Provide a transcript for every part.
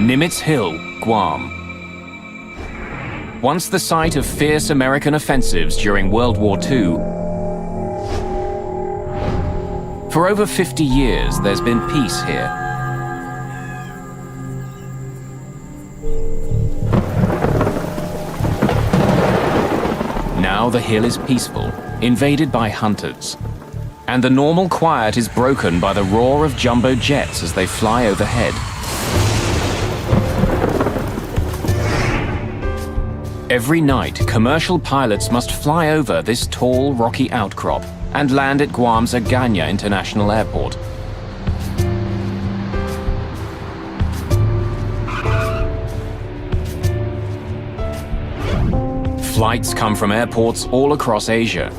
Nimitz Hill, Guam. Once the site of fierce American offensives during World War II, for over 50 years there's been peace here. Now the hill is peaceful, invaded by hunters. And the normal quiet is broken by the roar of jumbo jets as they fly overhead. Every night, commercial pilots must fly over this tall, rocky outcrop and land at Guam's Agana International Airport. Flights come from airports all across Asia.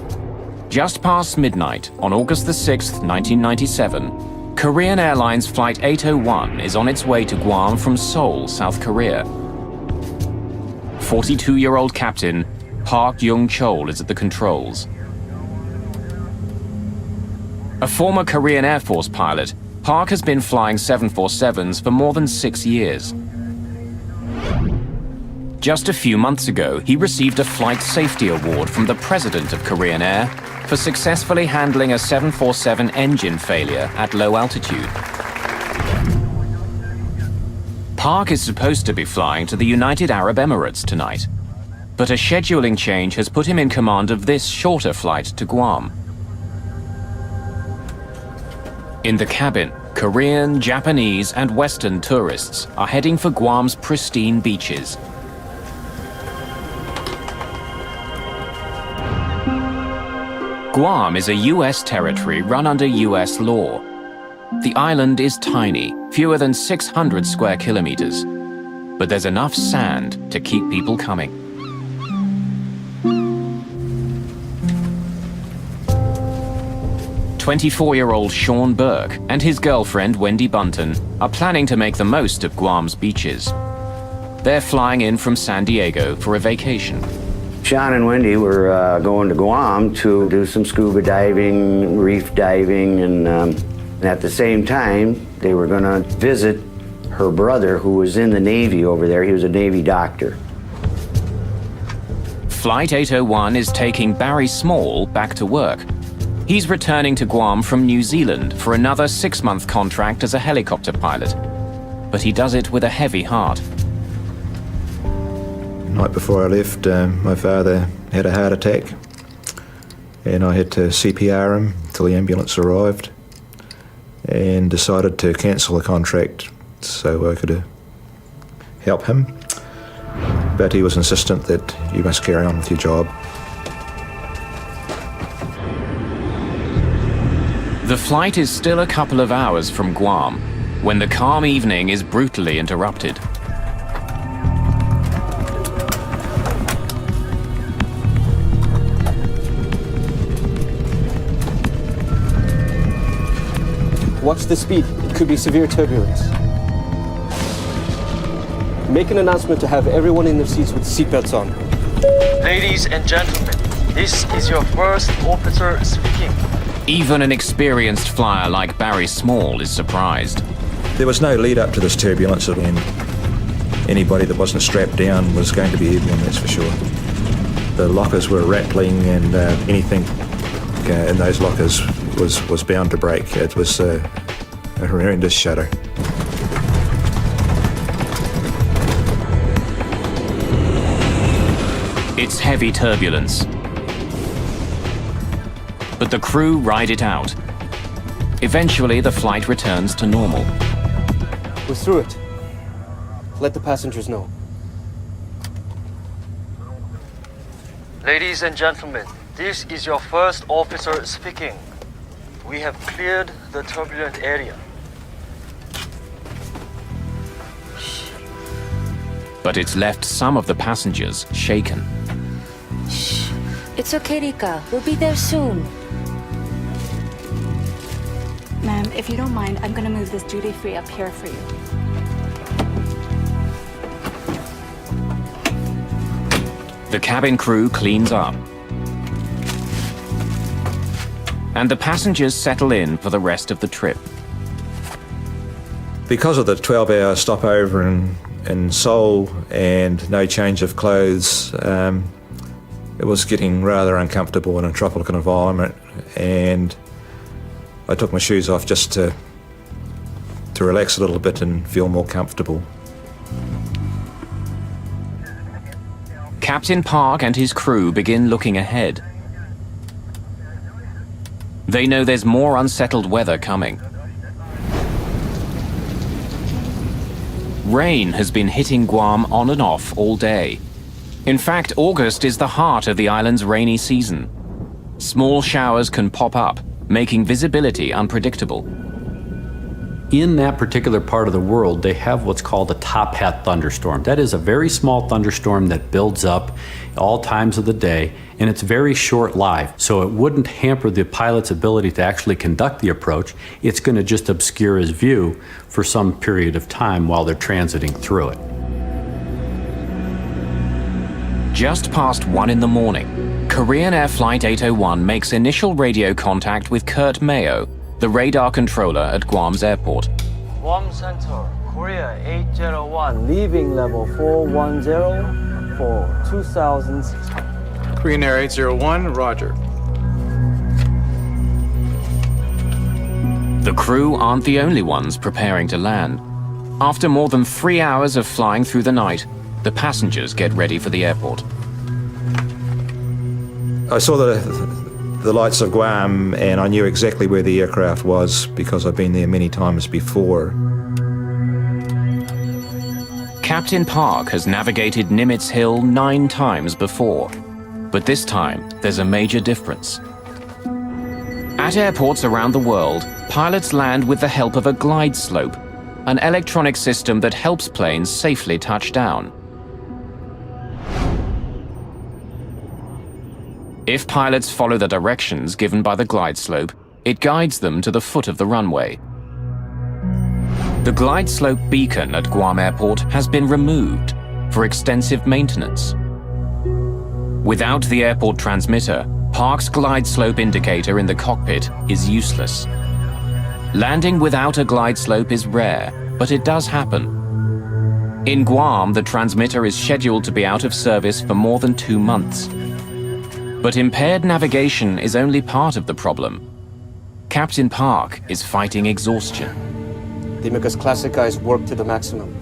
Just past midnight, on August the 6th, 1997, Korean Airlines Flight 801 is on its way to Guam from Seoul, South Korea. 42-year-old captain Park Young-chol is at the controls. A former Korean Air Force pilot, Park has been flying 747s for more than 6 years. Just a few months ago, he received a Flight Safety Award from the President of Korean Air for successfully handling a 747 engine failure at low altitude. Park is supposed to be flying to the United Arab Emirates tonight, but a scheduling change has put him in command of this shorter flight to Guam. In the cabin, Korean, Japanese, and Western tourists are heading for Guam's pristine beaches. Guam is a US territory run under US law. The island is tiny, fewer than 600 square kilometers, but there's enough sand to keep people coming. "24-year-old Sean Burke and his girlfriend Wendy Bunton are planning to make the most of Guam's beaches. They're flying in from San Diego for a vacation. Sean and Wendy were going to Guam to do some scuba diving, reef diving, and at the same time, they were going to visit her brother who was in the Navy over there. He was a Navy doctor. Flight 801 is taking Barry Small back to work. He's returning to Guam from New Zealand for another 6-month contract as a helicopter pilot. But he does it with a heavy heart. The night before I left, my father had a heart attack, and I had to CPR him till the ambulance arrived, and decided to cancel the contract so I could help him. But he was insistent that you must carry on with your job. The flight is still a couple of hours from Guam when the calm evening is brutally interrupted. Watch the speed. It could be severe turbulence. Make an announcement to have everyone in their seats with seatbelts on. Ladies and gentlemen, this is your first officer speaking. Even an experienced flyer like Barry Small is surprised. There was no lead up to this turbulence, and anybody that wasn't strapped down was going to be airborne, that's for sure. The lockers were rattling, and anything in those lockers was bound to break. It was a horrendous shudder. It's heavy turbulence. But the crew ride it out. Eventually, the flight returns to normal. We're through it. Let the passengers know. Ladies and gentlemen, this is your first officer speaking. We have cleared the turbulent area. But it's left some of the passengers shaken. Shh. It's okay, Rika. We'll be there soon. Ma'am, if you don't mind, I'm gonna move this duty-free up here for you. The cabin crew cleans up. And the passengers settle in for the rest of the trip. Because of the 12-hour stopover in Seoul and no change of clothes, it was getting rather uncomfortable in a tropical environment, and I took my shoes off just to relax a little bit and feel more comfortable. Captain Park and his crew begin looking ahead. They know there's more unsettled weather coming. Rain has been hitting Guam on and off all day. In fact, August is the heart of the island's rainy season. Small showers can pop up, making visibility unpredictable. In that particular part of the world, they have what's called a top hat thunderstorm. That is a very small thunderstorm that builds up all times of the day, and it's very short-lived, so it wouldn't hamper the pilot's ability to actually conduct the approach. It's going to just obscure his view for some period of time while they're transiting through it. Just past 1 in the morning, Korean Air Flight 801 makes initial radio contact with Kurt Mayo, the radar controller at Guam's airport. Guam Center, Korea 801, leaving level 410 for 2,600. Korean Air 801, roger. The crew aren't the only ones preparing to land. After more than 3 hours of flying through the night, the passengers get ready for the airport. I saw the lights of Guam, and I knew exactly where the aircraft was because I've been there many times before. Captain Park has navigated Nimitz Hill 9 times before, but this time there's a major difference. At airports around the world, pilots land with the help of a glide slope, an electronic system that helps planes safely touch down. If pilots follow the directions given by the glide slope, it guides them to the foot of the runway. The glide slope beacon at Guam Airport has been removed for extensive maintenance. Without the airport transmitter, Park's glide slope indicator in the cockpit is useless. Landing without a glide slope is rare, but it does happen. In Guam, the transmitter is scheduled to be out of service for more than 2 months. But impaired navigation is only part of the problem. Captain Park is fighting exhaustion. They make us classic guys work to the maximum.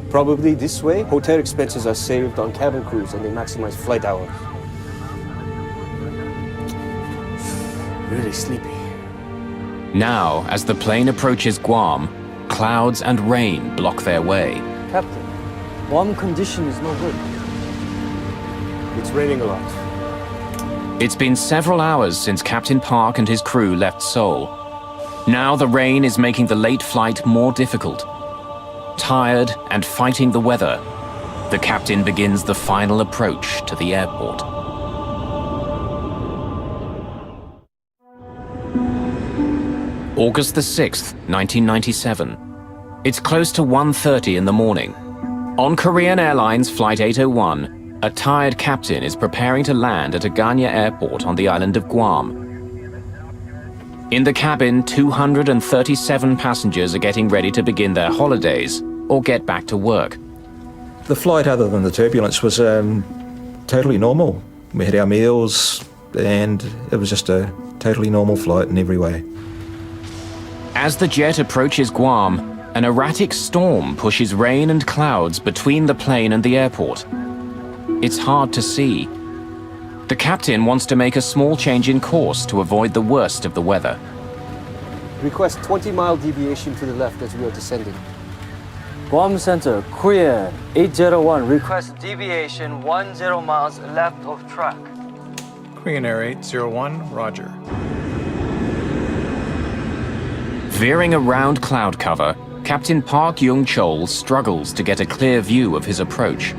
Probably this way, hotel expenses are saved on cabin crews and they maximize flight hours. Really sleepy. Now, as the plane approaches Guam, clouds and rain block their way. Captain, Guam condition is no good. It's raining a lot. It's been several hours since Captain Park and his crew left Seoul. Now the rain is making the late flight more difficult. Tired and fighting the weather, the captain begins the final approach to the airport. August the 6th, 1997. It's close to 1:30 in the morning. On Korean Airlines Flight 801, a tired captain is preparing to land at Agana Airport on the island of Guam. In the cabin, 237 passengers are getting ready to begin their holidays or get back to work. The flight, other than the turbulence, was totally normal. We had our meals, and it was just a totally normal flight in every way. As the jet approaches Guam, an erratic storm pushes rain and clouds between the plane and the airport. It's hard to see. The captain wants to make a small change in course to avoid the worst of the weather. Request 20-mile deviation to the left as we are descending. Guam Center, Korea 801, request deviation 10 miles left of track. Korean Air 801, roger. Veering around cloud cover, Captain Park Young-chol struggles to get a clear view of his approach.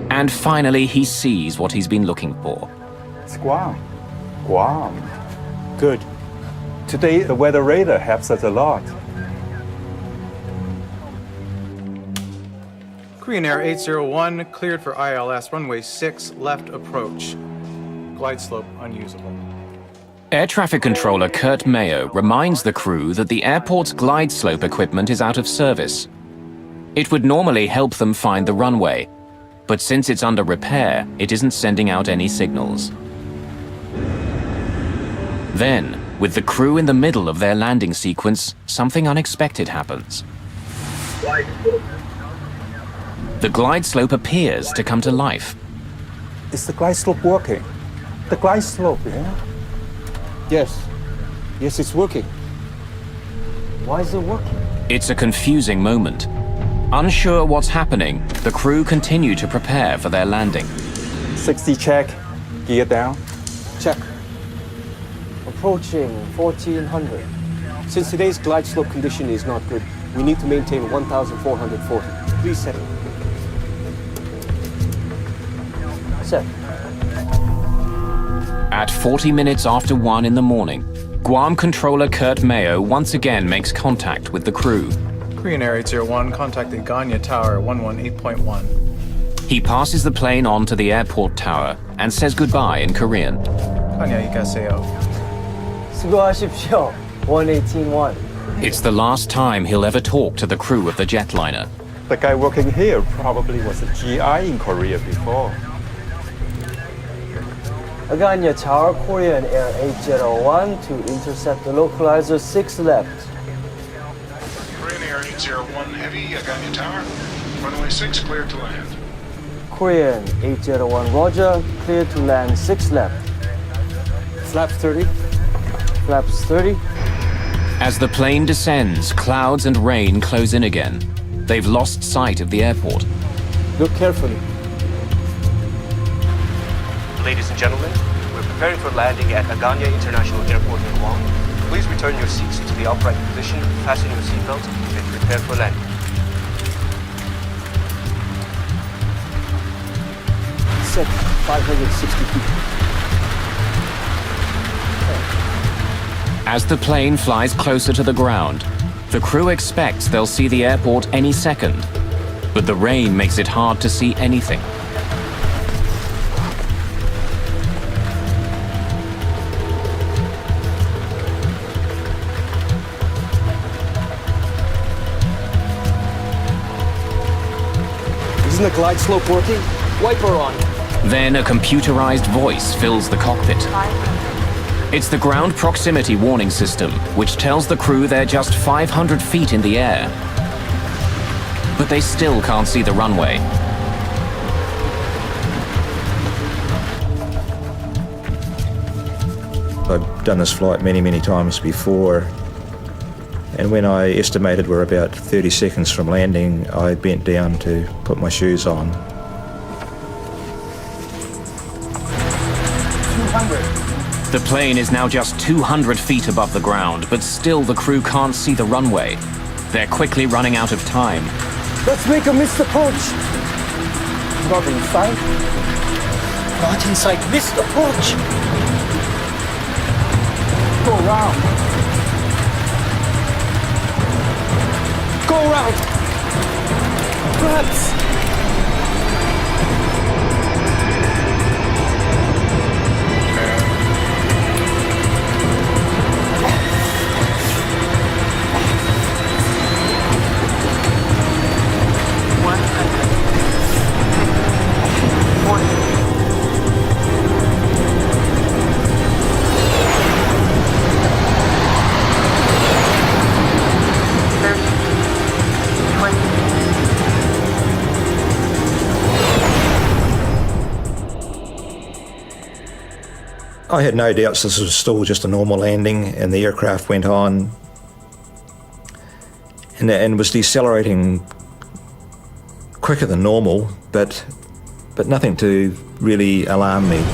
And finally, he sees what he's been looking for. It's Guam. Guam. Good. Today, the weather radar helps us a lot. Korean Air 801, cleared for ILS runway 6, left approach. Glide slope unusable. Air traffic controller Kurt Mayo reminds the crew that the airport's glide slope equipment is out of service. It would normally help them find the runway, but since it's under repair, it isn't sending out any signals. Then, with the crew in the middle of their landing sequence, something unexpected happens. The glide slope appears to come to life. Is the glide slope working? The glide slope, yeah? Yes. Yes, it's working. Why is it working? It's a confusing moment. Unsure what's happening, the crew continue to prepare for their landing. 60 check, gear down. Check. Approaching 1400. Since today's glide slope condition is not good, we need to maintain 1440. Please set it. Set. At 40 minutes after 1 in the morning, Guam controller Kurt Mayo once again makes contact with the crew. Korean Air 801, contact the Ganya Tower 118.1. He passes the plane on to the airport tower and says goodbye in Korean. 안녕히가세요. 수고하십시오. 118.1. It's the last time he'll ever talk to the crew of the jetliner. The guy working here probably was a GI in Korea before. Aganya Tower, Korean Air 801 to intercept the localizer 6 left. Korean Air 801 Heavy, Aganya Tower. Runway 6 cleared to land. Korean 801 Roger, clear to land 6 left. Flaps 30. Flaps 30. As the plane descends, clouds and rain close in again. They've lost sight of the airport. Look carefully. Ladies and gentlemen, we're preparing for landing at Aganya International Airport in Guam. Please return your seats to the upright position, fasten your seatbelt, and prepare for landing. Set 560 feet. As the plane flies closer to the ground, the crew expects they'll see the airport any second. But the rain makes it hard to see anything. Isn't the glide slope working? Wiper on. Then a computerized voice fills the cockpit. It's the ground proximity warning system, which tells the crew they're just 500 feet in the air. But they still can't see the runway. I've done this flight many times before, and when I estimated we're about 30 seconds from landing, I bent down to put my shoes on. 200. The plane is now just 200 feet above the ground, but still the crew can't see the runway. They're quickly running out of time. Let's make a missed approach. Not in sight. Not in sight. Missed approach. Go round. Go round. Perhaps. I had no doubts this was still just a normal landing, and the aircraft went on and was decelerating quicker than normal, but nothing to really alarm me.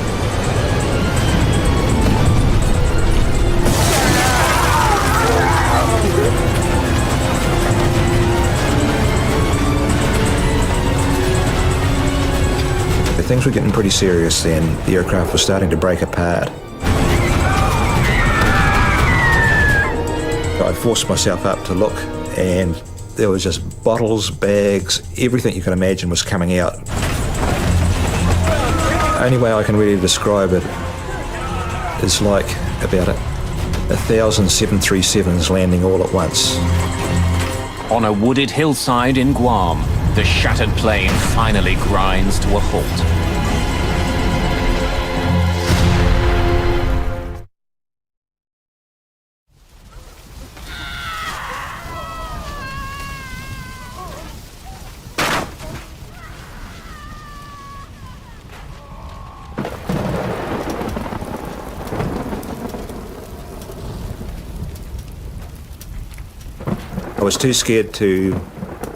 Things were getting pretty serious then. The aircraft was starting to break apart. I forced myself up to look, and there was just bottles, bags, everything you could imagine was coming out. Only way I can really describe it is like about 1,000 737s landing all at once. On a wooded hillside in Guam, the shattered plane finally grinds to a halt. I was too scared to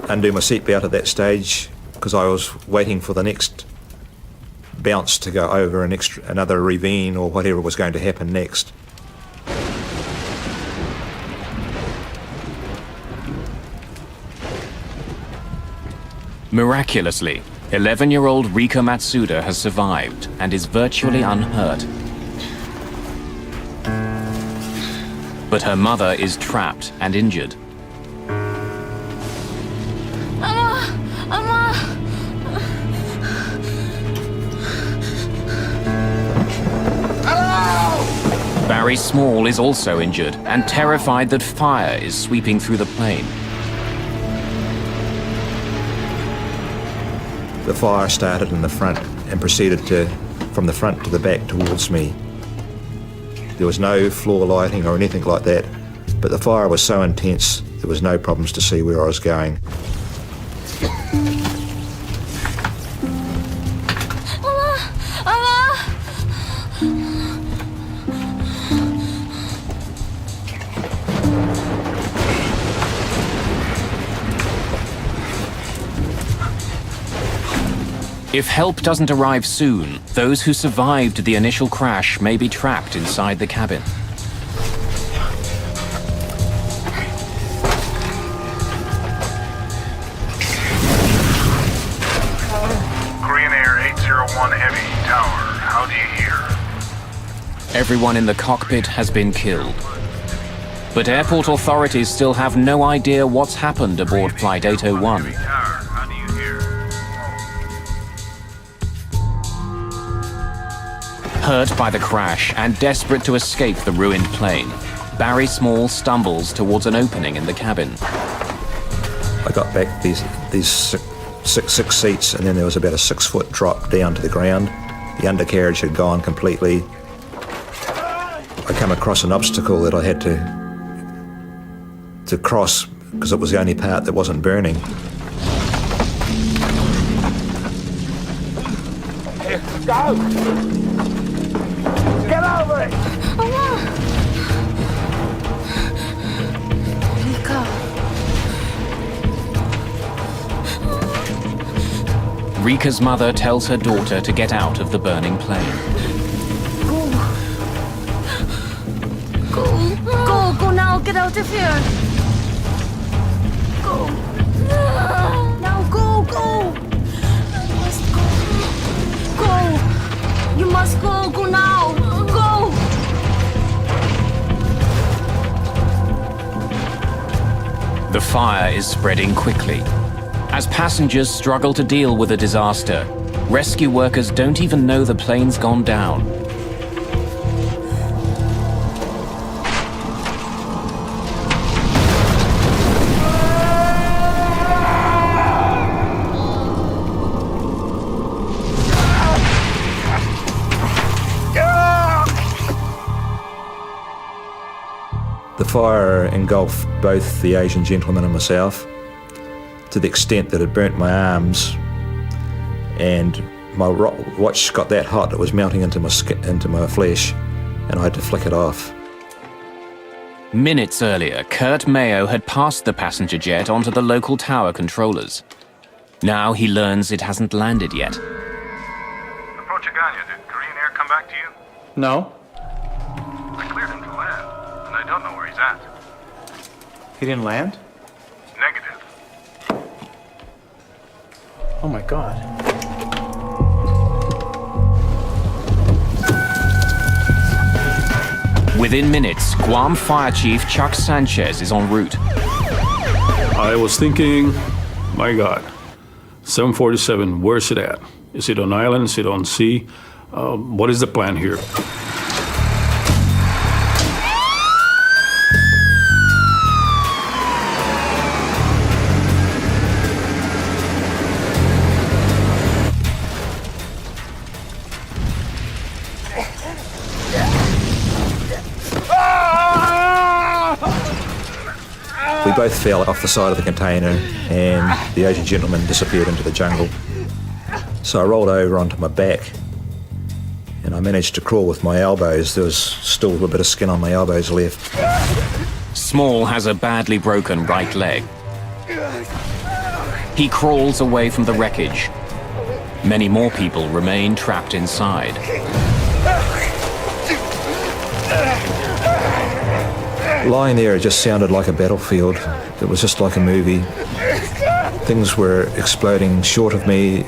undo my seatbelt at that stage because I was waiting for the next bounce to go over another ravine or whatever was going to happen next. Miraculously, 11-year-old Rika Matsuda has survived and is virtually unhurt. But her mother is trapped and injured. Barry Small is also injured and terrified that fire is sweeping through the plane. The fire started in the front and proceeded from the front to the back towards me. There was no floor lighting or anything like that, but the fire was so intense there was no problems to see where I was going. If help doesn't arrive soon, those who survived the initial crash may be trapped inside the cabin. Korean Air 801 Heavy Tower, how do you hear? Everyone in the cockpit has been killed. But airport authorities still have no idea what's happened aboard Flight 801. Hurt by the crash and desperate to escape the ruined plane, Barry Small stumbles towards an opening in the cabin. I got back these six seats, and then there was about a 6-foot drop down to the ground. The undercarriage had gone completely. I come across an obstacle that I had to cross because it was the only part that wasn't burning. Here, go! Get over it! Rika's mother tells her daughter to get out of the burning plane. Go now, get out of here. Go. Now go. You must go. Go. You must go now. Go. The fire is spreading quickly. As passengers struggle to deal with the disaster, rescue workers don't even know the plane's gone down. The fire engulfed both the Asian gentleman and myself to the extent that it burnt my arms, and my watch got that hot it was melting into my flesh, and I had to flick it off. Minutes earlier, Kurt Mayo had passed the passenger jet onto the local tower controllers. Now he learns it hasn't landed yet. Approach Aganya. Did Korean Air come back to you? No. I cleared him to land, and I don't know where he's at. He didn't land? Negative. Oh my God. Within minutes, Guam Fire Chief Chuck Sanchez is en route. I was thinking, my God, 747, where's it at? Is it on island? Is it on sea? What is the plan here? both fell off the side of the container and the Asian gentleman disappeared into the jungle. So I rolled over onto my back and I managed to crawl with my elbows. There was still a bit of skin on my elbows left. Small has a badly broken right leg. He crawls away from the wreckage. Many more people remain trapped inside. Lying there, it just sounded like a battlefield. It was just like a movie. Things were exploding short of me,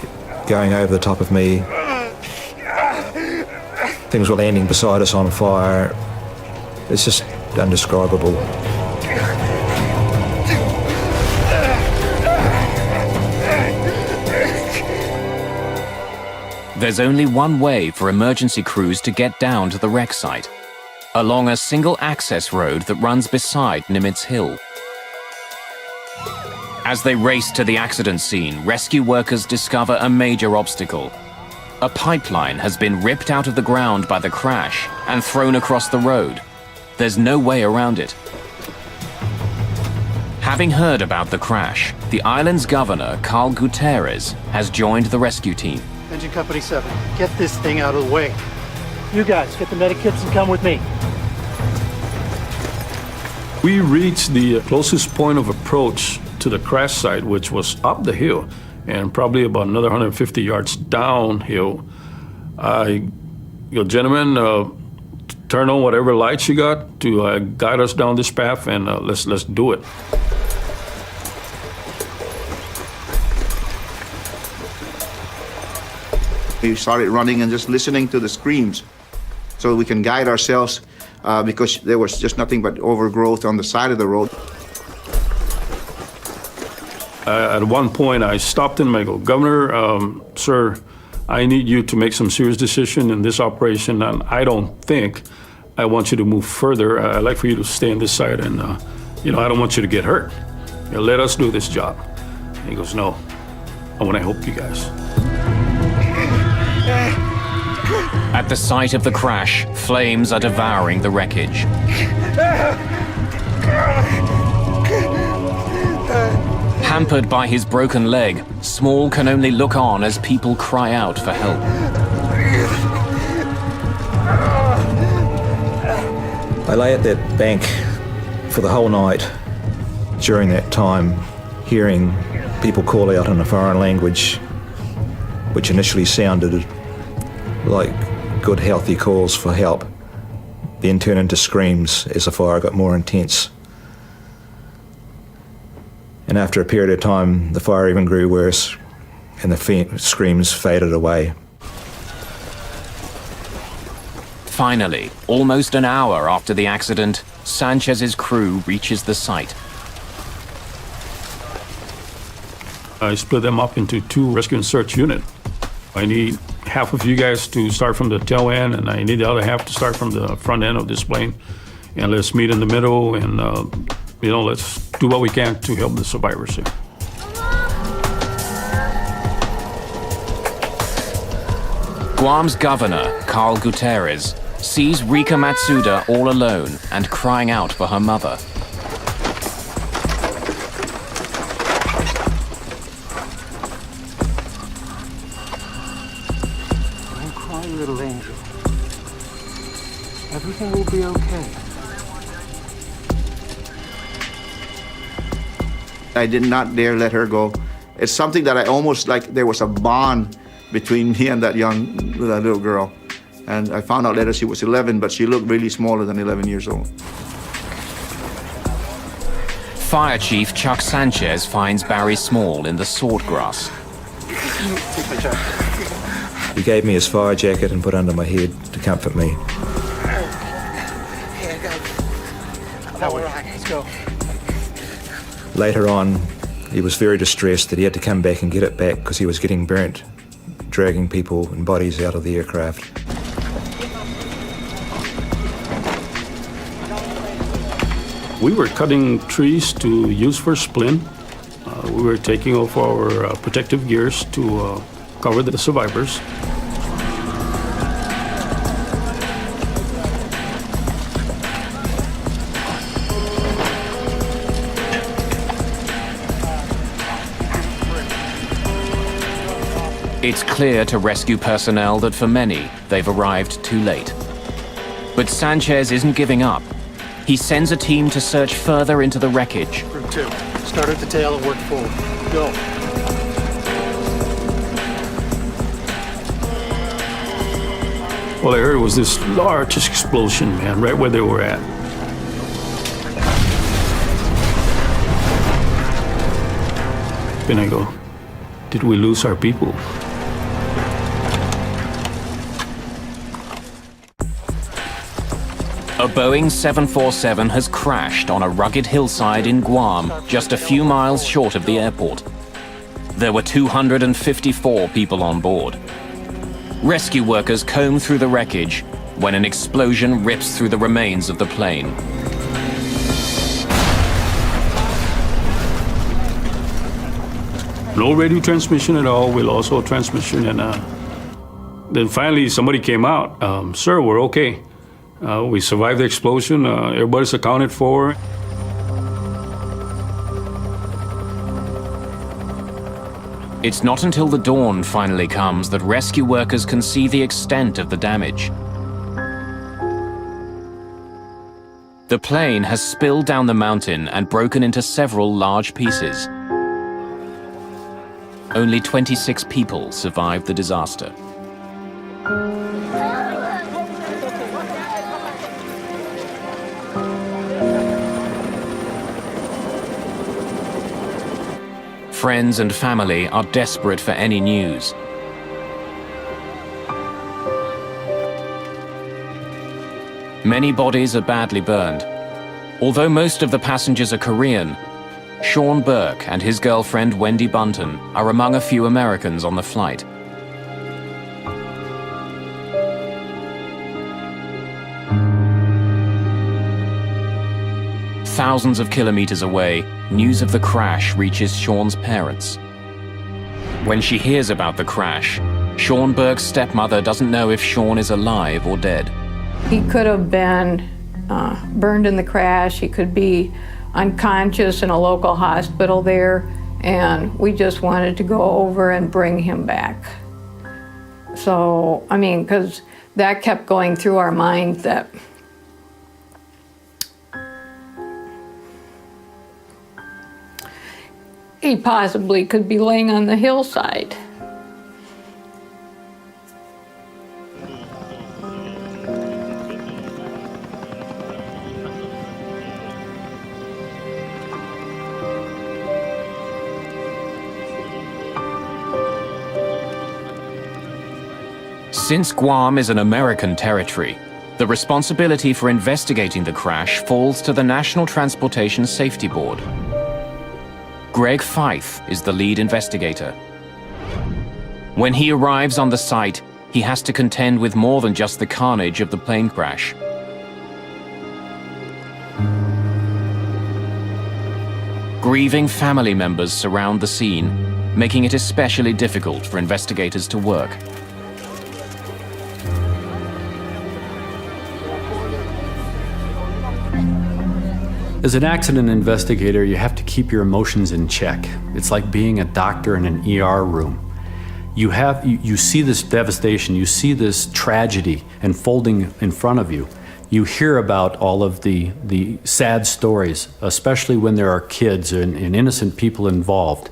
going over the top of me. Things were landing beside us on fire. It's just indescribable. There's only one way for emergency crews to get down to the wreck site, along a single access road that runs beside Nimitz Hill. As they race to the accident scene, rescue workers discover a major obstacle. A pipeline has been ripped out of the ground by the crash and thrown across the road. There's no way around it. Having heard about the crash, the island's governor, Carl Guterres, has joined the rescue team. Engine Company 7, get this thing out of the way. You guys, get the medikits and come with me. We reached the closest point of approach to the crash site, which was up the hill and probably about another 150 yards downhill. Gentlemen, turn on whatever lights you got to guide us down this path, and let's do it. We started running and just listening to the screams so we can guide ourselves because there was just nothing but overgrowth on the side of the road. At one point, I stopped him and I go, Governor, sir, I need you to make some serious decision in this operation, and I don't think I want you to move further. I'd like for you to stay on this side, and I don't want you to get hurt. Let us do this job. And he goes, no, I want to help you guys. At the site of the crash, flames are devouring the wreckage. Hampered by his broken leg, Small can only look on as people cry out for help. I lay at that bank for the whole night. During that time, hearing people call out in a foreign language, which initially sounded like good, healthy calls for help, then turned into screams as the fire got more intense. And after a period of time, the fire even grew worse, and the screams faded away. Finally, almost an hour after the accident, Sanchez's crew reaches the site. I split them up into 2 rescue and search units. I need half of you guys to start from the tail end, and I need the other half to start from the front end of this plane. And let's meet in the middle, and let's do what we can to help the survivors here. Guam's governor, Carl Guterres, sees Rika Matsuda all alone and crying out for her mother. Don't cry, little angel. Everything will be okay. I did not dare let her go. It's something that I almost like there was a bond between me and that little girl. And I found out later she was 11, but she looked really smaller than 11 years old. Fire Chief Chuck Sanchez finds Barry Small in the swordgrass. Take my jacket. He gave me his fire jacket and put it under my head to comfort me. That way. Let's go. Later on, he was very distressed that he had to come back and get it back because he was getting burnt, dragging people and bodies out of the aircraft. We were cutting trees to use for splint. We were taking off our protective gears to cover the survivors. It's clear to rescue personnel that for many, they've arrived too late. But Sanchez isn't giving up. He sends a team to search further into the wreckage. Group 2, start at the tail and work forward. Go. All I heard was this large explosion, man, right where they were at. Then I go, did we lose our people? A Boeing 747 has crashed on a rugged hillside in Guam, just a few miles short of the airport. There were 254 people on board. Rescue workers comb through the wreckage when an explosion rips through the remains of the plane. No radio transmission at all. We lost all transmission, and then finally somebody came out. Sir, we're okay. We survived the explosion. Everybody's accounted for. It's not until the dawn finally comes that rescue workers can see the extent of the damage. The plane has spilled down the mountain and broken into several large pieces. Only 26 people survived the disaster. Friends and family are desperate for any news. Many bodies are badly burned. Although most of the passengers are Korean, Sean Burke and his girlfriend Wendy Bunton are among a few Americans on the flight. Thousands of kilometers away, news of the crash reaches Sean's parents. When she hears about the crash, Sean Burke's stepmother doesn't know if Sean is alive or dead. He could have been burned in the crash. He could be unconscious in a local hospital there, and we just wanted to go over and bring him back. So, I mean, because that kept going through our minds that he possibly could be laying on the hillside. Since Guam is an American territory, the responsibility for investigating the crash falls to the National Transportation Safety Board. Greg Fife is the lead investigator. When he arrives on the site, he has to contend with more than just the carnage of the plane crash. Grieving family members surround the scene, making it especially difficult for investigators to work. As an accident investigator, you have to keep your emotions in check. It's like being a doctor in an ER room. You see this devastation, you see this tragedy unfolding in front of you. You hear about all of the sad stories, especially when there are kids and innocent people involved.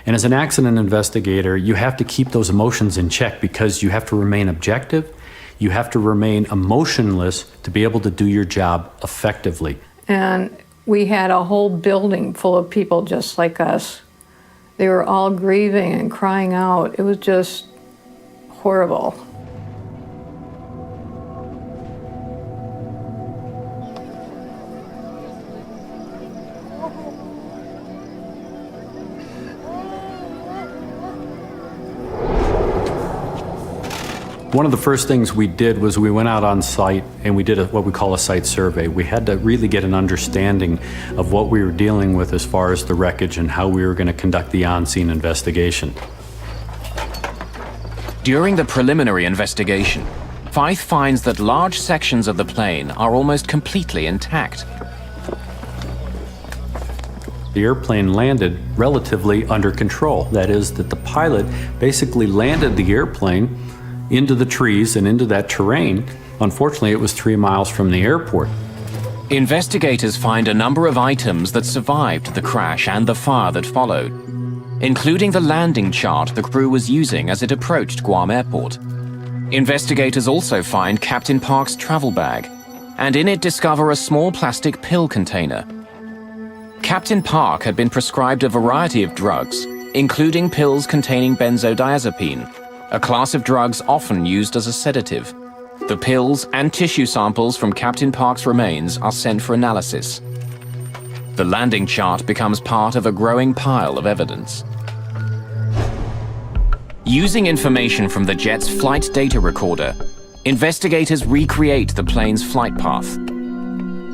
And as an accident investigator, you have to keep those emotions in check because you have to remain objective, you have to remain emotionless to be able to do your job effectively. And we had a whole building full of people just like us. They were all grieving and crying out. It was just horrible. One of the first things we did was we went out on site and we did what we call a site survey. We had to really get an understanding of what we were dealing with as far as the wreckage and how we were going to conduct the on-scene investigation. During the preliminary investigation, Fife finds that large sections of the plane are almost completely intact. The airplane landed relatively under control. That is, that the pilot basically landed the airplane into the trees and into that terrain. Unfortunately, it was 3 miles from the airport. Investigators find a number of items that survived the crash and the fire that followed, including the landing chart the crew was using as it approached Guam Airport. Investigators also find Captain Park's travel bag, and in it discover a small plastic pill container. Captain Park had been prescribed a variety of drugs, including pills containing benzodiazepine, a class of drugs often used as a sedative. The pills and tissue samples from Captain Park's remains are sent for analysis. The landing chart becomes part of a growing pile of evidence. Using information from the jet's flight data recorder, investigators recreate the plane's flight path.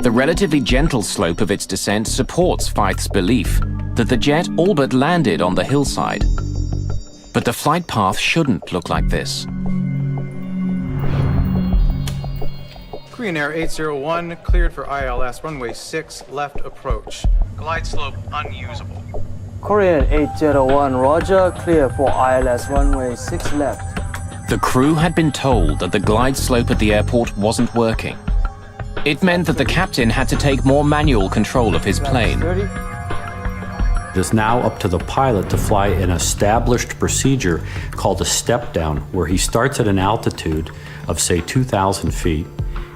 The relatively gentle slope of its descent supports Feith's belief that the jet all but landed on the hillside. But the flight path shouldn't look like this. Korean Air 801 cleared for ILS runway 6 left approach. Glide slope unusable. Korean 801, roger, clear for ILS runway 6 left. The crew had been told that the glide slope at the airport wasn't working. It meant that the captain had to take more manual control of his plane. It is now up to the pilot to fly an established procedure called a step down, where he starts at an altitude of, say, 2,000 feet.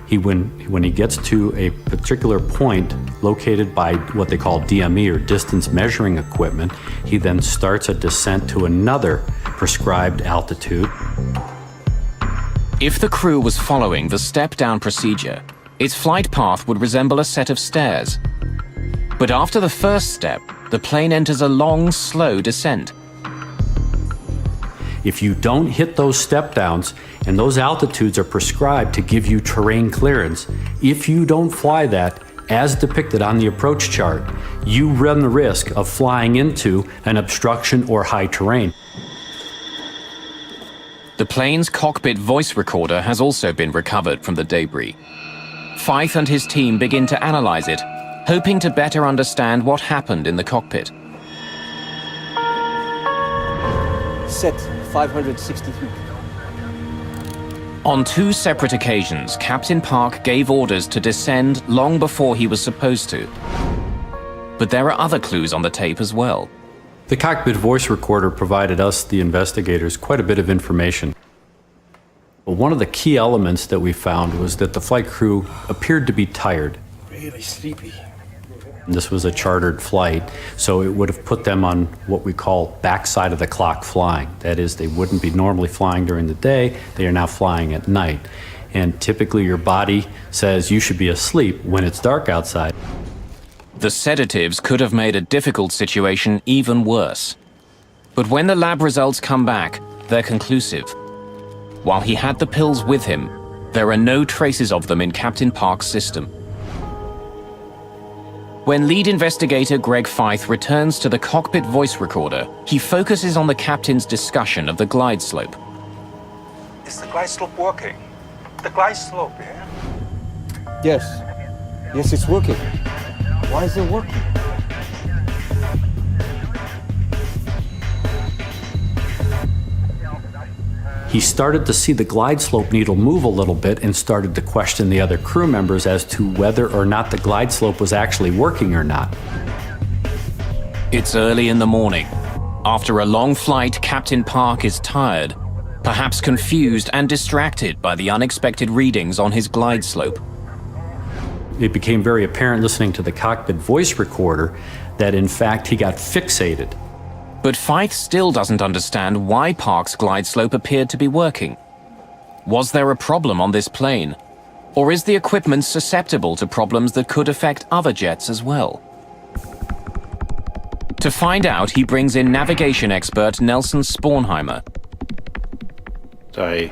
When he gets to a particular point located by what they call DME, or distance measuring equipment, he then starts a descent to another prescribed altitude. If the crew was following the step-down procedure, its flight path would resemble a set of stairs. But after the first step, the plane enters a long, slow descent. If you don't hit those step downs, and those altitudes are prescribed to give you terrain clearance, if you don't fly that as depicted on the approach chart, you run the risk of flying into an obstruction or high terrain. The plane's cockpit voice recorder has also been recovered from the debris. Feith and his team begin to analyze it, hoping to better understand what happened in the cockpit. Set 560 feet. On 2 separate occasions, Captain Park gave orders to descend long before he was supposed to. But there are other clues on the tape as well. The cockpit voice recorder provided us, the investigators, quite a bit of information. But one of the key elements that we found was that the flight crew appeared to be tired. Really sleepy. This was a chartered flight, so it would have put them on what we call backside of the clock flying. That is, they wouldn't be normally flying during the day, they are now flying at night. And typically your body says you should be asleep when it's dark outside. The sedatives could have made a difficult situation even worse. But when the lab results come back, they're conclusive. While he had the pills with him, there are no traces of them in Captain Park's system. When lead investigator Greg Feith returns to the cockpit voice recorder, he focuses on the captain's discussion of the glide slope. Is the glide slope working? The glide slope, yeah? Yes. Yes, it's working. Why is it working? He started to see the glide slope needle move a little bit and started to question the other crew members as to whether or not the glide slope was actually working or not. It's early in the morning. After a long flight, Captain Park is tired, perhaps confused and distracted by the unexpected readings on his glide slope. It became very apparent listening to the cockpit voice recorder that in fact he got fixated. But Feith still doesn't understand why Park's glide slope appeared to be working. Was there a problem on this plane? Or is the equipment susceptible to problems that could affect other jets as well? To find out, he brings in navigation expert Nelson Spornheimer. I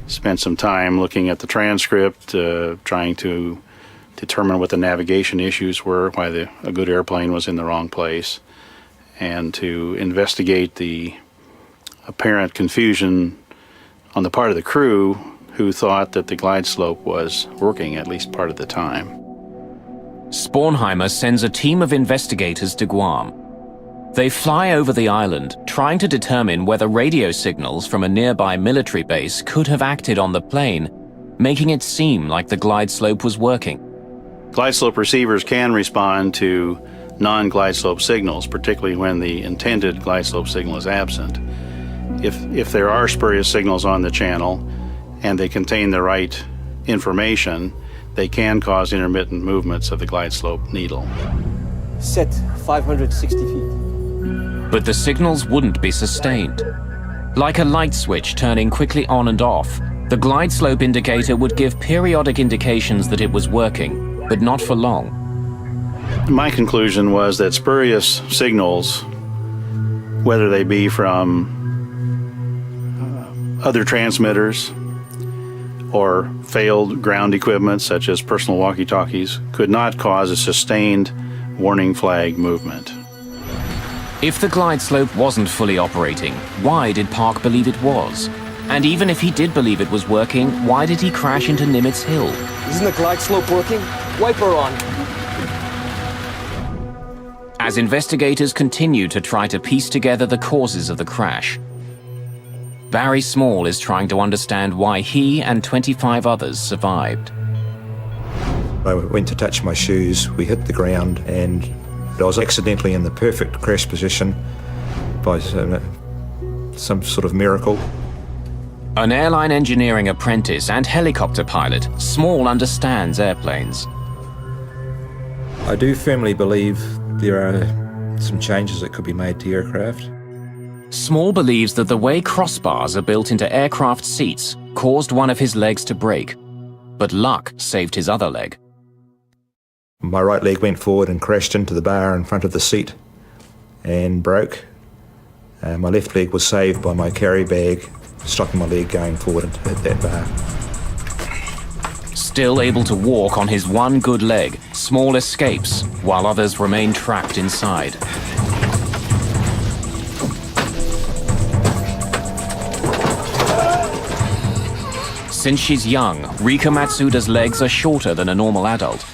spent some time looking at the transcript, trying to determine what the navigation issues were, why a good airplane was in the wrong place, and to investigate the apparent confusion on the part of the crew who thought that the glide slope was working at least part of the time. Spornheimer sends a team of investigators to Guam. They fly over the island, trying to determine whether radio signals from a nearby military base could have acted on the plane, making it seem like the glide slope was working. Glide slope receivers can respond to non-glide slope signals, particularly when the intended glide slope signal is absent. If there are spurious signals on the channel and they contain the right information, they can cause intermittent movements of the glide slope needle. Set 560 feet. But the signals wouldn't be sustained. Like a light switch turning quickly on and off, the glide slope indicator would give periodic indications that it was working, but not for long. My conclusion was that spurious signals, whether they be from other transmitters or failed ground equipment such as personal walkie-talkies, could not cause a sustained warning flag movement. If the glide slope wasn't fully operating, why did Park believe it was? And even if he did believe it was working, why did he crash into Nimitz Hill? Isn't the glide slope working? Wiper on. As investigators continue to try to piece together the causes of the crash, Barry Small is trying to understand why he and 25 others survived. I went to touch my shoes, we hit the ground, and I was accidentally in the perfect crash position by some sort of miracle. An airline engineering apprentice and helicopter pilot, Small understands airplanes. I do firmly believe there are some changes that could be made to aircraft. Small believes that the way crossbars are built into aircraft seats caused one of his legs to break, but luck saved his other leg. My right leg went forward and crashed into the bar in front of the seat and broke. My left leg was saved by my carry bag stopping my leg going forward to hit that bar. Still able to walk on his one good leg, Small escapes while others remain trapped inside. Since she's young, Rika Matsuda's legs are shorter than a normal adult.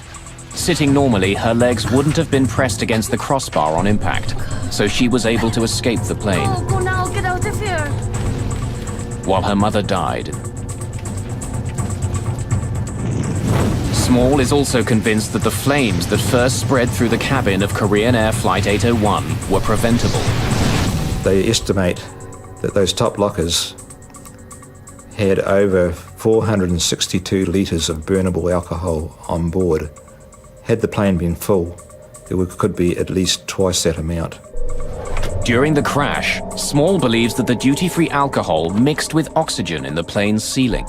Sitting normally, her legs wouldn't have been pressed against the crossbar on impact, so she was able to escape the plane. Go now, get out of here. While her mother died. Small is also convinced that the flames that first spread through the cabin of Korean Air Flight 801 were preventable. They estimate that those top lockers had over 462 litres of burnable alcohol on board. Had the plane been full, there could be at least twice that amount. During the crash, Small believes that the duty-free alcohol mixed with oxygen in the plane's ceiling.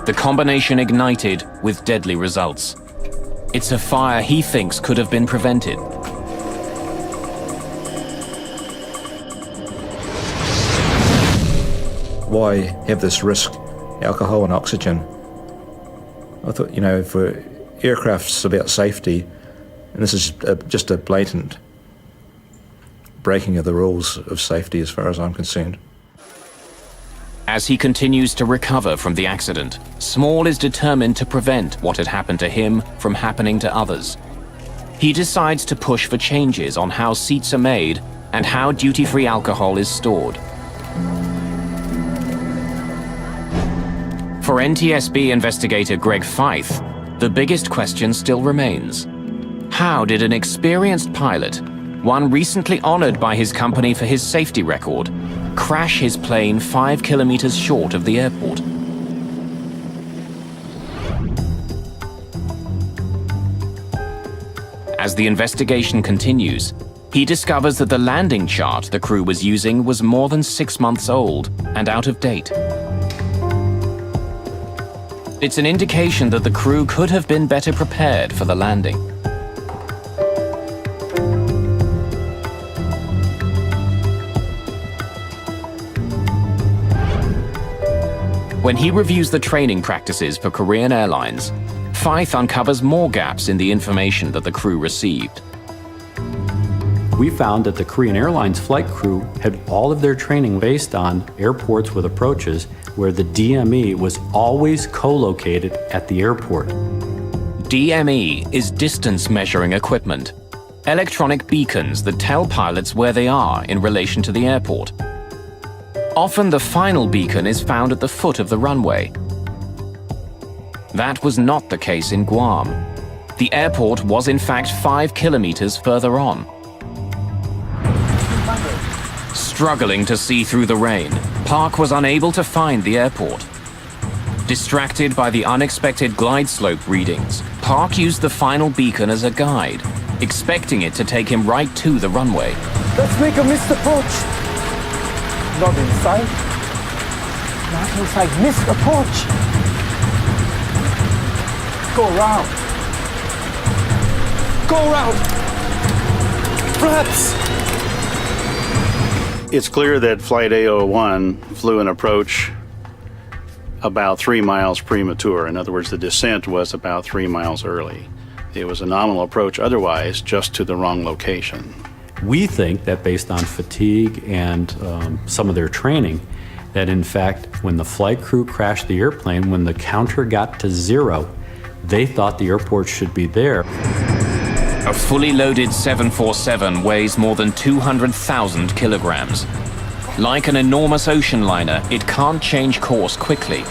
The combination ignited with deadly results. It's a fire he thinks could have been prevented. Why have this risk, alcohol and oxygen? I thought, for aircraft's about safety, and this is just a blatant breaking of the rules of safety as far as I'm concerned. As he continues to recover from the accident, Small is determined to prevent what had happened to him from happening to others. He decides to push for changes on how seats are made and how duty-free alcohol is stored. For NTSB investigator Greg Fife, the biggest question still remains. How did an experienced pilot, one recently honored by his company for his safety record, crash his plane 5 kilometers short of the airport? As the investigation continues, he discovers that the landing chart the crew was using was more than 6 months old and out of date. It's an indication that the crew could have been better prepared for the landing. When he reviews the training practices for Korean Airlines, Fife uncovers more gaps in the information that the crew received. We found that the Korean Airlines flight crew had all of their training based on airports with approaches where the DME was always co-located at the airport. DME is distance measuring equipment, electronic beacons that tell pilots where they are in relation to the airport. Often the final beacon is found at the foot of the runway. That was not the case in Guam. The airport was in fact 5 kilometers further on. Struggling to see through the rain, Park was unable to find the airport. Distracted by the unexpected glide slope readings, Park used the final beacon as a guide, expecting it to take him right to the runway. Let's make a missed approach. Not inside. Not inside. Missed approach. Go around. Go around. Flaps. It's clear that Flight A01 flew an approach about 3 miles premature. In other words, the descent was about 3 miles early. It was a nominal approach otherwise, just to the wrong location. We think that based on fatigue and some of their training, that in fact, when the flight crew crashed the airplane, when the counter got to 0, they thought the airport should be there. A fully loaded 747 weighs more than 200,000 kilograms. Like an enormous ocean liner, it can't change course quickly.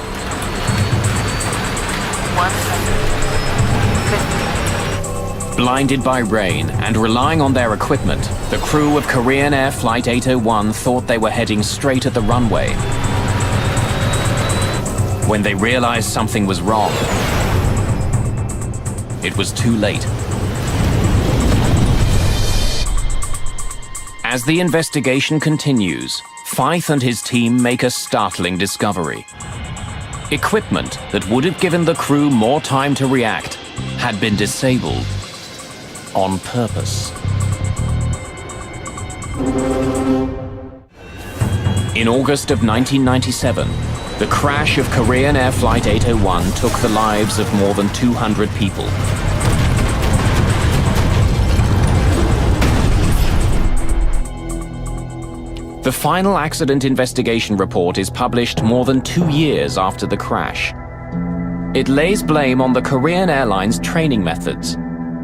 Blinded by rain and relying on their equipment, the crew of Korean Air Flight 801 thought they were heading straight at the runway. When they realized something was wrong, it was too late. As the investigation continues, Fyfe and his team make a startling discovery. Equipment that would have given the crew more time to react had been disabled on purpose. In August of 1997, the crash of Korean Air Flight 801 took the lives of more than 200 people. The final accident investigation report is published more than 2 years after the crash. It lays blame on the Korean Airlines training methods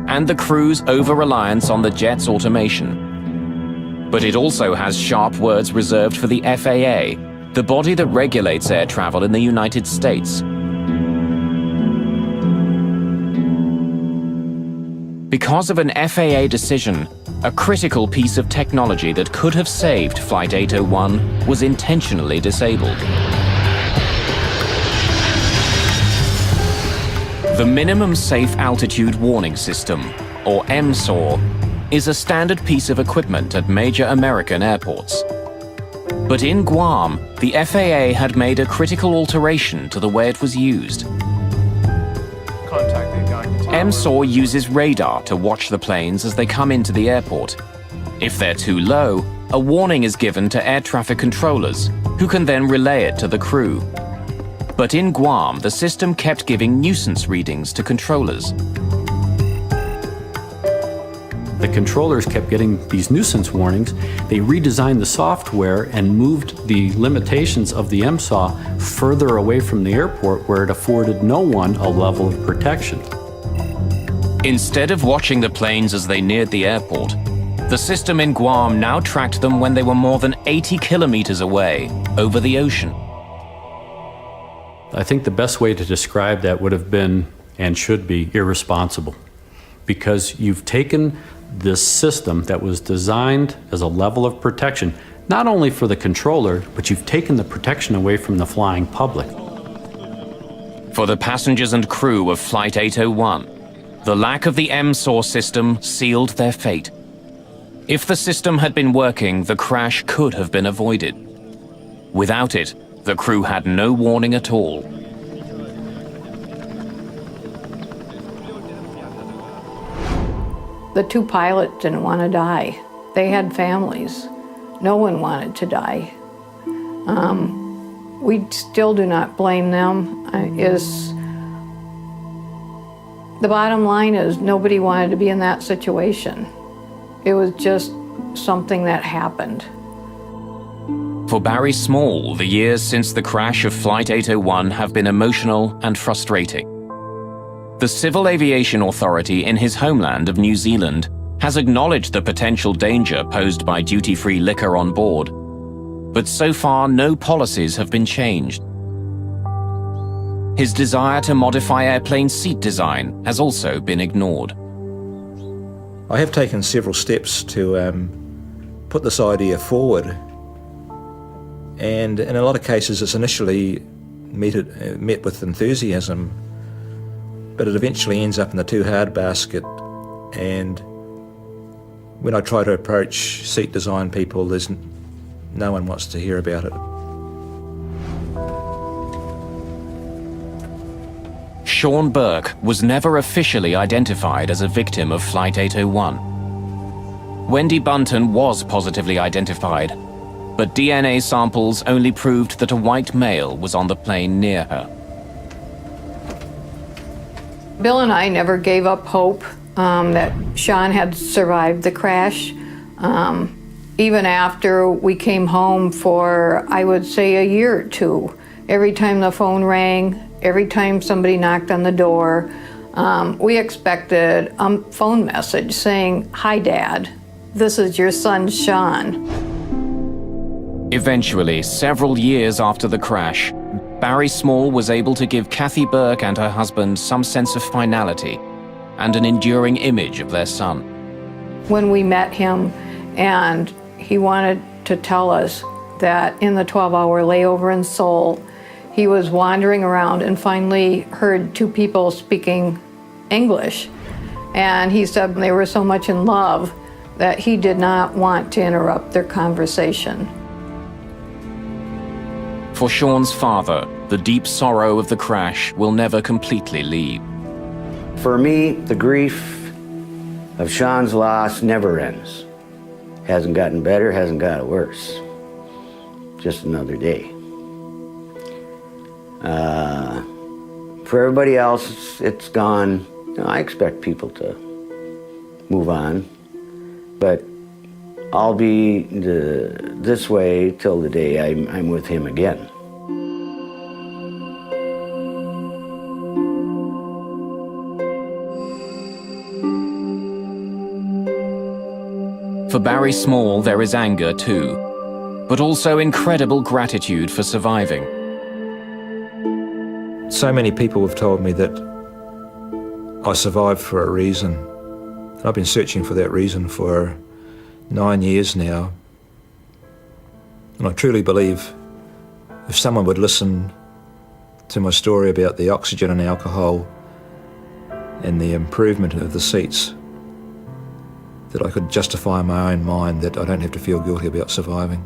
and the crew's over-reliance on the jet's automation. But it also has sharp words reserved for the FAA, the body that regulates air travel in the United States. Because of an FAA decision, a critical piece of technology that could have saved Flight 801 was intentionally disabled. The Minimum Safe Altitude Warning System, or MSAW, is a standard piece of equipment at major American airports. But in Guam, the FAA had made a critical alteration to the way it was used. MSAW uses radar to watch the planes as they come into the airport. If they're too low, a warning is given to air traffic controllers, who can then relay it to the crew. But in Guam, the system kept giving nuisance readings to controllers. The controllers kept getting these nuisance warnings. They redesigned the software and moved the limitations of the MSAW further away from the airport, where it afforded no one a level of protection. Instead of watching the planes as they neared the airport, the system in Guam now tracked them when they were more than 80 kilometers away, over the ocean. I think the best way to describe that would have been, and should be, irresponsible. Because you've taken this system that was designed as a level of protection, not only for the controller, but you've taken the protection away from the flying public. For the passengers and crew of Flight 801, the lack of the MSAW system sealed their fate. If the system had been working, the crash could have been avoided. Without it, the crew had no warning at all. The 2 pilots didn't want to die. They had families. No one wanted to die. We still do not blame them. The bottom line is nobody wanted to be in that situation. It was just something that happened. For Barry Small, the years since the crash of Flight 801 have been emotional and frustrating. The Civil Aviation Authority in his homeland of New Zealand has acknowledged the potential danger posed by duty-free liquor on board, but so far no policies have been changed. His desire to modify airplane seat design has also been ignored. I have taken several steps to put this idea forward, and in a lot of cases it's initially met with enthusiasm, but it eventually ends up in the too hard basket, and when I try to approach seat design people, no one wants to hear about it. Sean Burke was never officially identified as a victim of Flight 801. Wendy Bunton was positively identified, but DNA samples only proved that a white male was on the plane near her. Bill and I never gave up hope that Sean had survived the crash. Even after we came home for, I would say, a year or two, every time the phone rang, every time somebody knocked on the door, we expected a phone message saying, "Hi, Dad, this is your son, Sean." Eventually, several years after the crash, Barry Small was able to give Kathy Burke and her husband some sense of finality and an enduring image of their son. When we met him, and he wanted to tell us that in the 12-hour layover in Seoul, he was wandering around and finally heard two people speaking English. And he said they were so much in love that he did not want to interrupt their conversation. For Sean's father, the deep sorrow of the crash will never completely leave. For me, the grief of Sean's loss never ends. Hasn't gotten better, hasn't got worse. Just another day. For everybody else, it's gone. You know, I expect people to move on, but I'll be this way till the day I'm with him again. For Barry Small, there is anger too, but also incredible gratitude for surviving. So many people have told me that I survived for a reason. And I've been searching for that reason for 9 years now. And I truly believe if someone would listen to my story about the oxygen and alcohol and the improvement of the seats, that I could justify in my own mind that I don't have to feel guilty about surviving.